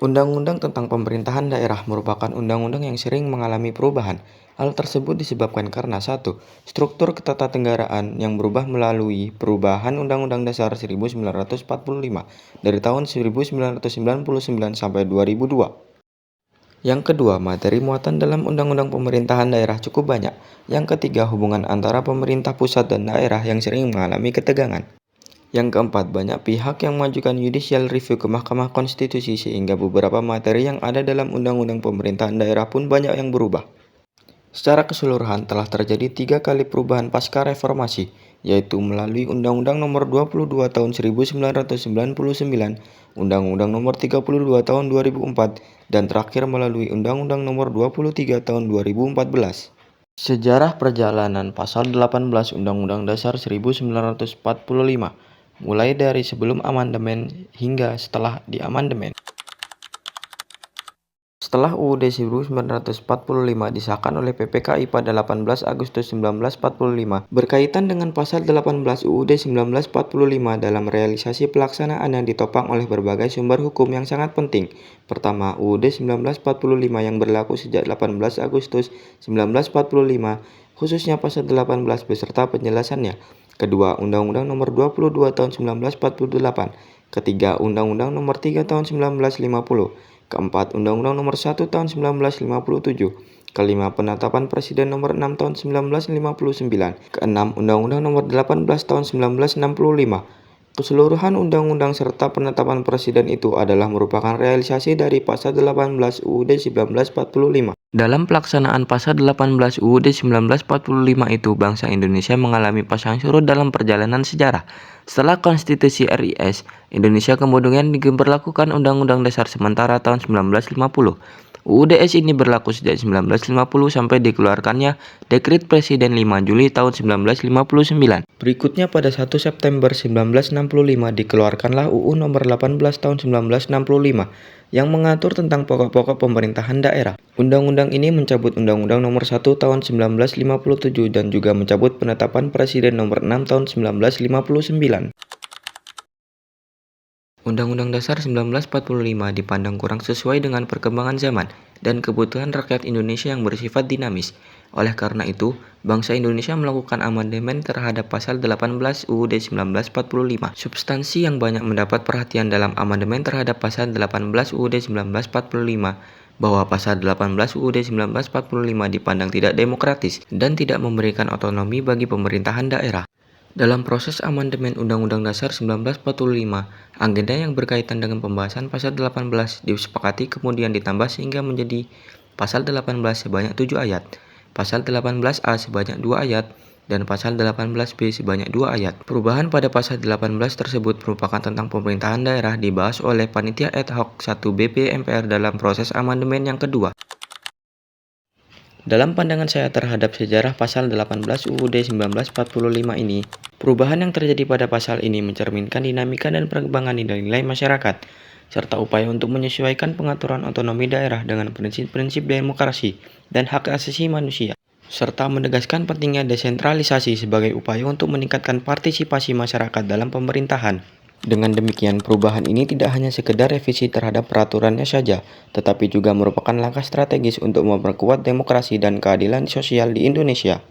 Undang-undang tentang pemerintahan daerah merupakan undang-undang yang sering mengalami perubahan. Hal tersebut disebabkan karena 1. Struktur ketatanegaraan yang berubah melalui perubahan Undang-Undang Dasar 1945 dari tahun 1999 sampai 2002. Yang kedua, materi muatan dalam Undang-Undang Pemerintahan Daerah cukup banyak. Yang ketiga, hubungan antara pemerintah pusat dan daerah yang sering mengalami ketegangan. Yang keempat, banyak pihak yang mengajukan judicial review ke Mahkamah Konstitusi sehingga beberapa materi yang ada dalam Undang-Undang Pemerintahan Daerah pun banyak yang berubah. Secara keseluruhan telah terjadi 3 kali perubahan pasca reformasi, yaitu melalui Undang-Undang Nomor 22 Tahun 1999, Undang-Undang Nomor 32 Tahun 2004, dan terakhir melalui Undang-Undang Nomor 23 Tahun 2014. Sejarah perjalanan Pasal 18 Undang-Undang Dasar 1945, mulai dari sebelum amandemen hingga setelah diamandemen. Setelah UUD 1945 disahkan oleh PPKI pada 18 Agustus 1945, berkaitan dengan Pasal 18 UUD 1945 dalam realisasi pelaksanaan yang ditopang oleh berbagai sumber hukum yang sangat penting. Pertama, UUD 1945 yang berlaku sejak 18 Agustus 1945, khususnya Pasal 18 beserta penjelasannya. Kedua, Undang-Undang Nomor 22 Tahun 1948. Ketiga, Undang-Undang Nomor 3 Tahun 1950. Keempat, Undang-Undang Nomor 1 Tahun 1957. Kelima, Penetapan Presiden Nomor 6 Tahun 1959. Keenam, Undang-Undang Nomor 18 Tahun 1965. Keseluruhan undang-undang serta penetapan presiden itu adalah merupakan realisasi dari Pasal 18 UUD 1945. Dalam pelaksanaan Pasal 18 UUD 1945 itu, bangsa Indonesia mengalami pasang surut dalam perjalanan sejarah. Setelah Konstitusi RIS, Indonesia kemudian diberlakukan Undang-Undang Dasar sementara tahun 1950. UUDS ini berlaku sejak 1950 sampai dikeluarkannya Dekret Presiden 5 Juli tahun 1959. Berikutnya pada 1 September 1965 dikeluarkanlah UU Nomor 18 tahun 1965 yang mengatur tentang pokok-pokok pemerintahan daerah. Undang-undang ini mencabut Undang-Undang Nomor 1 tahun 1957 dan juga mencabut Penetapan Presiden Nomor 6 tahun 1959. Undang-Undang Dasar 1945 dipandang kurang sesuai dengan perkembangan zaman dan kebutuhan rakyat Indonesia yang bersifat dinamis. Oleh karena itu, bangsa Indonesia melakukan amandemen terhadap Pasal 18 UUD 1945. Substansi yang banyak mendapat perhatian dalam amandemen terhadap Pasal 18 UUD 1945 bahwa Pasal 18 UUD 1945 dipandang tidak demokratis dan tidak memberikan otonomi bagi pemerintahan daerah. Dalam proses amandemen Undang-Undang Dasar 1945, agenda yang berkaitan dengan pembahasan Pasal 18 disepakati kemudian ditambah sehingga menjadi Pasal 18 sebanyak 7 ayat, Pasal 18A sebanyak 2 ayat, dan Pasal 18B sebanyak 2 ayat. Perubahan pada Pasal 18 tersebut merupakan tentang pemerintahan daerah dibahas oleh Panitia Ad Hoc 1 BP MPR dalam proses amandemen yang kedua. Dalam pandangan saya terhadap sejarah Pasal 18 UUD 1945 ini, perubahan yang terjadi pada pasal ini mencerminkan dinamika dan perkembangan nilai-nilai masyarakat, serta upaya untuk menyesuaikan pengaturan otonomi daerah dengan prinsip-prinsip demokrasi dan hak asasi manusia, serta menegaskan pentingnya desentralisasi sebagai upaya untuk meningkatkan partisipasi masyarakat dalam pemerintahan. Dengan demikian, perubahan ini tidak hanya sekedar revisi terhadap peraturannya saja, tetapi juga merupakan langkah strategis untuk memperkuat demokrasi dan keadilan sosial di Indonesia.